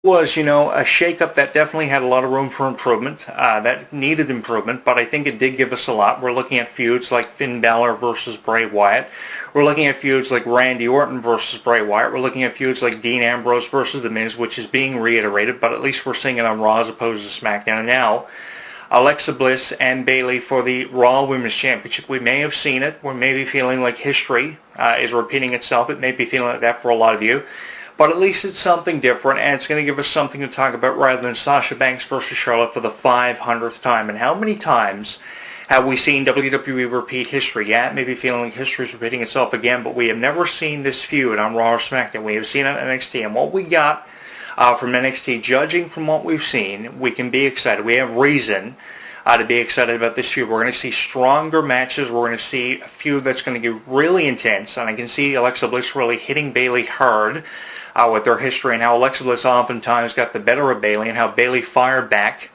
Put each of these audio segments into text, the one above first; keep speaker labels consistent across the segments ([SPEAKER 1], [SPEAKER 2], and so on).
[SPEAKER 1] Was, a shakeup that definitely had a lot of room for improvement, that needed improvement, but I think it did give us a lot. We're looking at feuds like Finn Balor versus Bray Wyatt. We're looking at feuds like Randy Orton versus Bray Wyatt. We're looking at feuds like Dean Ambrose versus The Miz, which is being reiterated, but at least we're seeing it on Raw as opposed to SmackDown. And now, Alexa Bliss and Bayley for the Raw Women's Championship. We may have seen it. We may be feeling like history is repeating itself. It may be feeling like that for a lot of you. But at least it's something different, and it's going to give us something to talk about rather than Sasha Banks versus Charlotte for the 500th time. And how many times have we seen WWE repeat history? Yeah, it may be feeling like history is repeating itself again, but we have never seen this feud on Raw or SmackDown. We have seen it on NXT, and what we got from NXT, judging from what we've seen, we can be excited. We have reason to be excited about this feud. We're going to see stronger matches. We're going to see a feud that's going to get really intense, and I can see Alexa Bliss really hitting Bayley hard with their history, and how Alexa Bliss oftentimes got the better of Bayley, and how Bayley fired back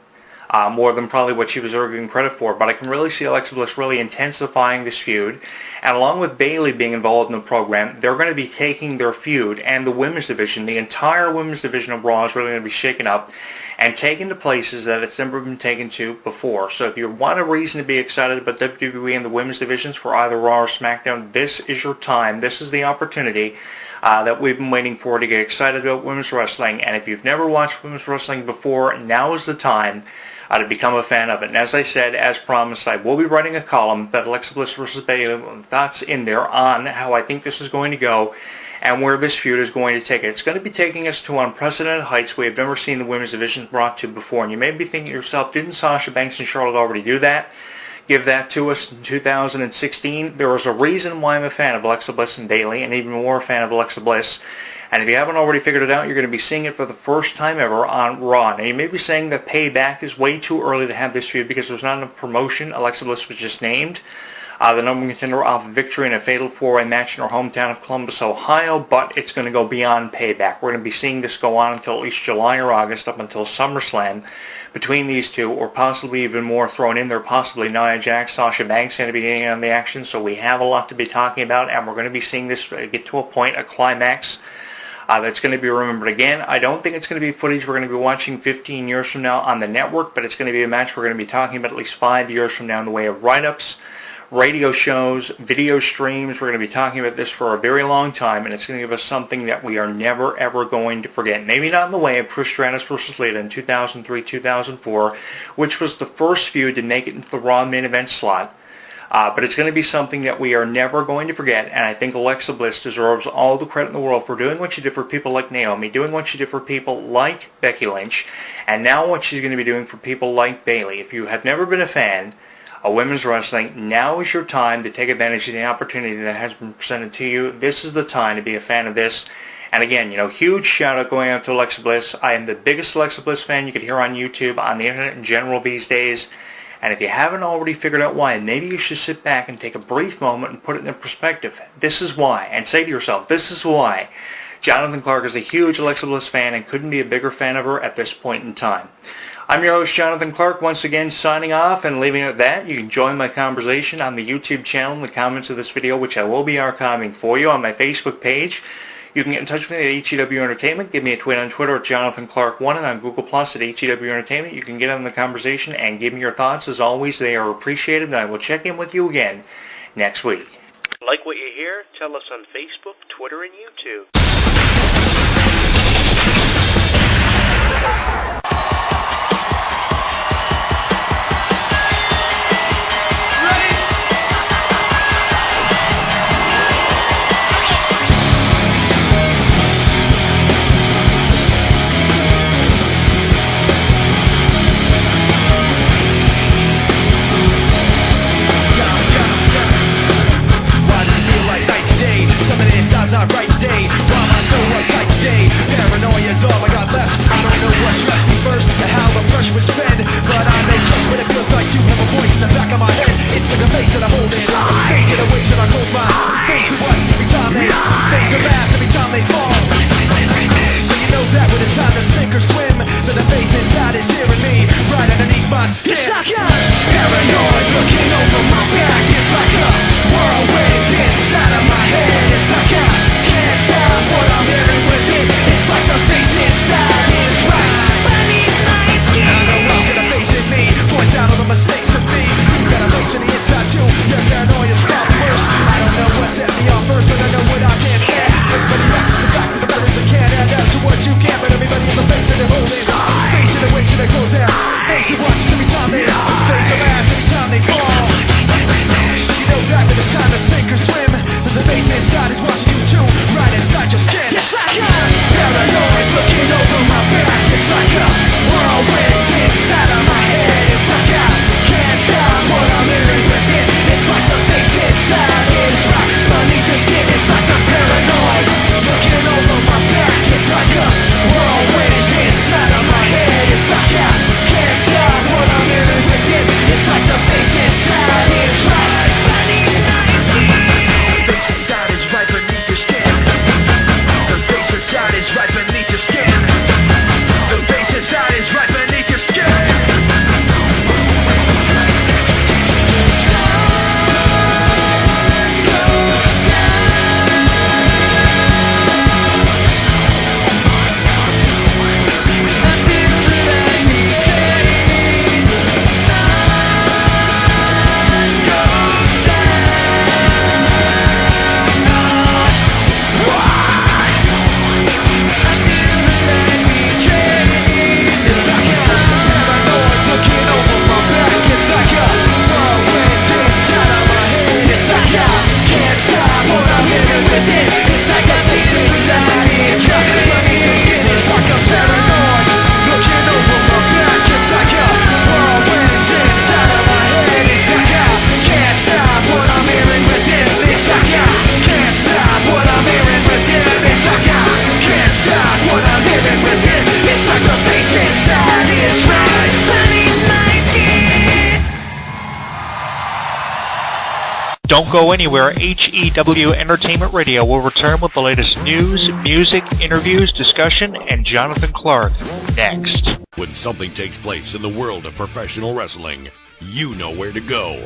[SPEAKER 1] more than probably what she was ever given credit for. But I can really see Alexa Bliss really intensifying this feud, and along with Bayley being involved in the program, they're going to be taking their feud and the women's division, the entire women's division of Raw is really going to be shaken up and taken to places that it's never been taken to before. So if you want a reason to be excited about WWE and the women's divisions for either Raw or SmackDown, this is your time. This is the opportunity that we've been waiting for to get excited about women's wrestling. And if you've never watched women's wrestling before, now is the time to become a fan of it. And as I said, as promised, I will be writing a column about Alexa Bliss versus Bayley, thoughts in there on how I think this is going to go and where this feud is going to take it. It's going to be taking us to unprecedented heights we have never seen the women's division brought to before. And you may be thinking to yourself, didn't Sasha Banks and Charlotte already do that? Give that to us in 2016. There is a reason why I'm a fan of Alexa Bliss and Bayley, and even more a fan of Alexa Bliss. And if you haven't already figured it out, you're going to be seeing it for the first time ever on Raw. Now, you may be saying that Payback is way too early to have this feud because there's not enough promotion. Alexa Bliss was just named the number one contender off of victory in a fatal four-way match in her hometown of Columbus, Ohio, but it's going to go beyond Payback. We're going to be seeing this go on until at least July or August, up until SummerSlam. Between these two, or possibly even more thrown in there, possibly Nia Jax, Sasha Banks going to be getting on the action, so we have a lot to be talking about, and we're going to be seeing this get to a point, a climax, that's going to be remembered again. I don't think it's going to be footage we're going to be watching 15 years from now on the network, but it's going to be a match we're going to be talking about at least 5 years from now in the way of write-ups, radio shows, video streams. We're going to be talking about this for a very long time, and it's going to give us something that we are never, ever going to forget. Maybe not in the way of Trish Stratus versus Lita in 2003-2004, which was the first feud to make it into the Raw main event slot, but it's going to be something that we are never going to forget, and I think Alexa Bliss deserves all the credit in the world for doing what she did for people like Naomi, doing what she did for people like Becky Lynch, and now what she's going to be doing for people like Bayley. If you have never been a fan of women's wrestling, now is your time to take advantage of the opportunity that has been presented to you. This is the time to be a fan of this. And again, huge shout out going out to Alexa Bliss. I am the biggest Alexa Bliss fan you could hear on YouTube, on the internet in general these days. And if you haven't already figured out why, maybe you should sit back and take a brief moment and put it in perspective. This is why. And say to yourself, this is why. Jonathan Clarke is a huge Alexa Bliss fan and couldn't be a bigger fan of her at this point in time. I'm your host, Jonathan Clarke, once again signing off and leaving it at that. You can join my conversation on the YouTube channel in the comments of this video, which I will be archiving for you on my Facebook page. You can get in touch with me at HEW Entertainment. Give me a tweet on Twitter at Jonathan Clarke1 and on Google Plus at HEW Entertainment. You can get on the conversation and give me your thoughts. As always, they are appreciated, and I will check in with you again next week. Like what you hear? Tell us on Facebook, Twitter, and YouTube.
[SPEAKER 2] Not right today. Why am I so uptight today? Paranoia is all I got left. I don't know what stressed me first and how the brush was fed, but I know just what it feels like to have a voice in the back of my head. It's like a face that I hold in, face that I wait till I close my eyes. Face who watch every time they face a mass every time they fall. So you know that when it's time to sink or swim, that the face inside is hearing me right underneath my skin. It's like a paranoid looking over my back. It's like a whirlwind inside of my head. It's like I can't stop what I'm hearing with it. It's like the face inside is massive watches every time they face their ass, every time they fall. So you know that when it's time to sink or swim, that the bass inside is watching you too, right inside your skin. It's like a paranoid looking over my back. It's like a whirlwind inside of my head. It's like I can't stop what I'm hearing within. It's like the bass inside is right beneath the skin. It's like a paranoid looking over my back. It's like a whirlwind inside of my head. It's like I can't stop what I'm hearing within. It's like the bass inside is right beneath my skin. The bass inside is right beneath your skin. The bass inside is right beneath your skin. The bass inside is right beneath your skin.
[SPEAKER 1] Don't go anywhere. HEW Entertainment Radio will return with the latest news, music, interviews, discussion, and Jonathan Clarke next.
[SPEAKER 3] When something takes place in the world of professional wrestling, you know where to go.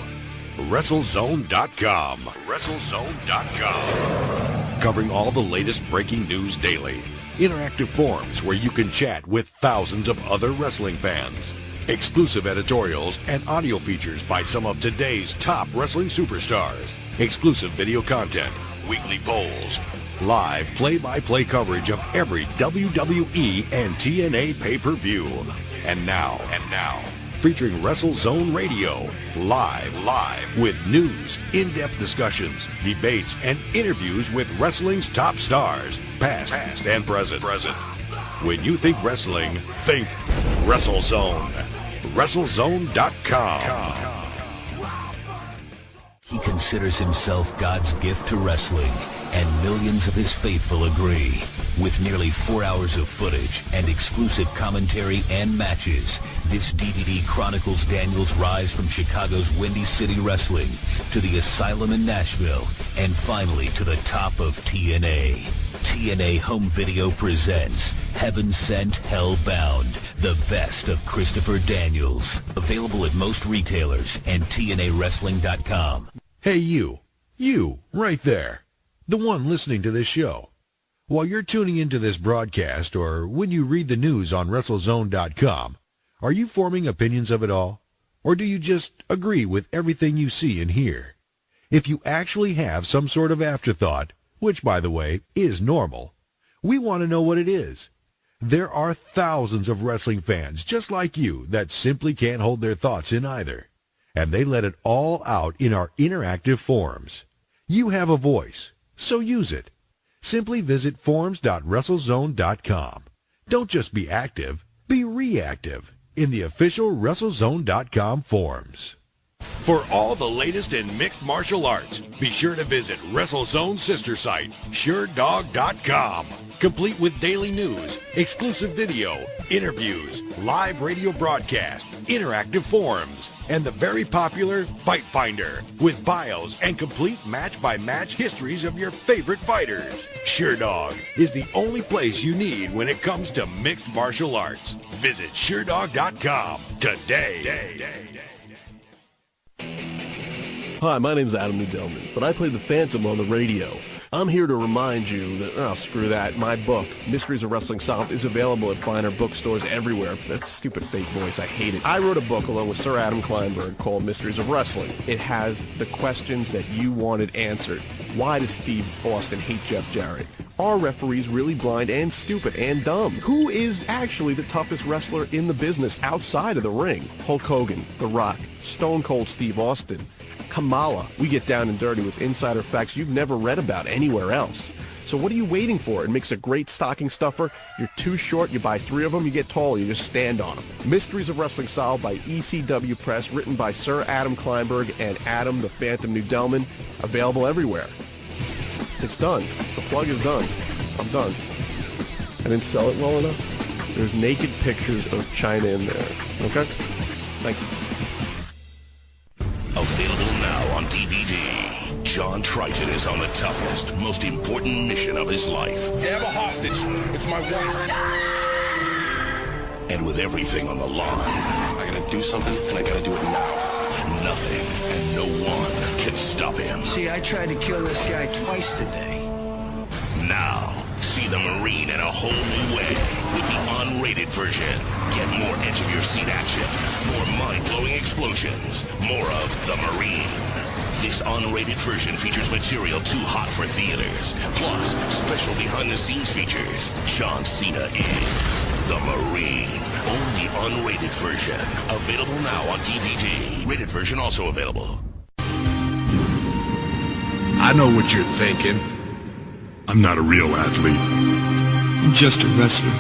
[SPEAKER 3] WrestleZone.com. WrestleZone.com. Covering all the latest breaking news daily. Interactive forums where you can chat with thousands of other wrestling fans. Exclusive editorials and audio features by some of today's top wrestling superstars. Exclusive video content, weekly polls, live play-by-play coverage of every WWE and TNA pay-per-view. And now, featuring WrestleZone Radio, live with news, in-depth discussions, debates, and interviews with wrestling's top stars, past and present. When you think wrestling, think WrestleZone. WrestleZone.com.
[SPEAKER 4] He considers himself God's gift to wrestling, and millions of his faithful agree. With nearly 4 hours of footage and exclusive commentary and matches, this DVD chronicles Daniels' rise from Chicago's Windy City Wrestling to the Asylum in Nashville, and finally to the top of TNA. TNA Home Video presents Heaven Sent, Hell Bound, the best of Christopher Daniels. Available at most retailers and TNAWrestling.com.
[SPEAKER 3] Hey you right there, the one listening to this show. While you're tuning into this broadcast or when you read the news on WrestleZone.com, are you forming opinions of it all? Or do you just agree with everything you see and hear? If you actually have some sort of afterthought, which, by the way, is normal, we want to know what it is. There are thousands of wrestling fans just like you that simply can't hold their thoughts in either, and they let it all out in our interactive forums. You have a voice, so use it. Simply visit forums.WrestleZone.com. Don't just be active, be reactive in the official WrestleZone.com forums. For all the latest in mixed martial arts, be sure to visit WrestleZone's sister site, SureDog.com. Complete with daily news, exclusive video, interviews, live radio broadcast, interactive forums, and the very popular Fight Finder with bios and complete match-by-match histories of your favorite fighters. SureDog is the only place you need when it comes to mixed martial arts. Visit SureDog.com today.
[SPEAKER 5] Hi, my name's Adam Nudelman, but I play the Phantom on the radio. I'm here to remind you that, screw that, my book, Mysteries of Wrestling Solved, is available at finer bookstores everywhere. That stupid fake voice, I hate it. I wrote a book along with Sir Adam Kleinberg called Mysteries of Wrestling. It has the questions that you wanted answered. Why does Steve Austin hate Jeff Jarrett? Are referees really blind and stupid and dumb? Who is actually the toughest wrestler in the business outside of the ring? Hulk Hogan, The Rock, Stone Cold Steve Austin, Kamala. We get down and dirty with insider facts you've never read about anywhere else. So what are you waiting for? It makes a great stocking stuffer. You're too short, you buy 3 of them, you get tall, you just stand on them. Mysteries of Wrestling Solved by ECW Press, written by Sir Adam Kleinberg and Adam the Phantom Nudelman. Available everywhere. It's done. The plug is done. I'm done. I didn't sell it well enough. There's naked pictures of China in there. Okay? Thank you.
[SPEAKER 4] Available now on DVD. John Triton is on the toughest, most important mission of his life.
[SPEAKER 6] You have a hostage. It's my wife.
[SPEAKER 4] And with everything on the line,
[SPEAKER 6] I gotta do something, and I gotta do it now.
[SPEAKER 4] nothing and no one can stop him.
[SPEAKER 7] See, I tried to kill this guy twice today.
[SPEAKER 4] Now, see the Marine in a whole new way with the unrated version. Get more edge-of-your-seat action, more mind-blowing explosions, more of the Marine. This unrated version features material too hot for theaters. Plus, special behind-the-scenes features. John Cena is the Marine. Only unrated version. Available now on DVD. Rated version also available.
[SPEAKER 8] I know what you're thinking. I'm not a real athlete.
[SPEAKER 9] I'm just a wrestler.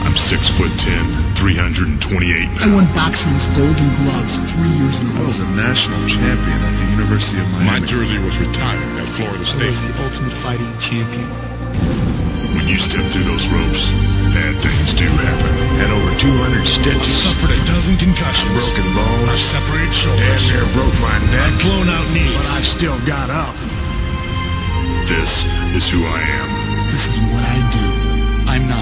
[SPEAKER 8] I'm 6'10", 328 pounds.
[SPEAKER 9] I won boxing's Golden Gloves 3 years in a row.
[SPEAKER 8] I was a national champion at the University of Miami. My jersey was retired at Florida State.
[SPEAKER 9] I was the ultimate fighting champion.
[SPEAKER 8] When you step through those ropes, bad things do happen. Had over 200 stitches.
[SPEAKER 9] I suffered a dozen concussions.
[SPEAKER 8] Broken bones.
[SPEAKER 9] I separated shoulders.
[SPEAKER 8] Damn near broke my neck.
[SPEAKER 9] Blown out knees.
[SPEAKER 8] But I still got up. This is who I am.
[SPEAKER 9] This is what I do. I'm not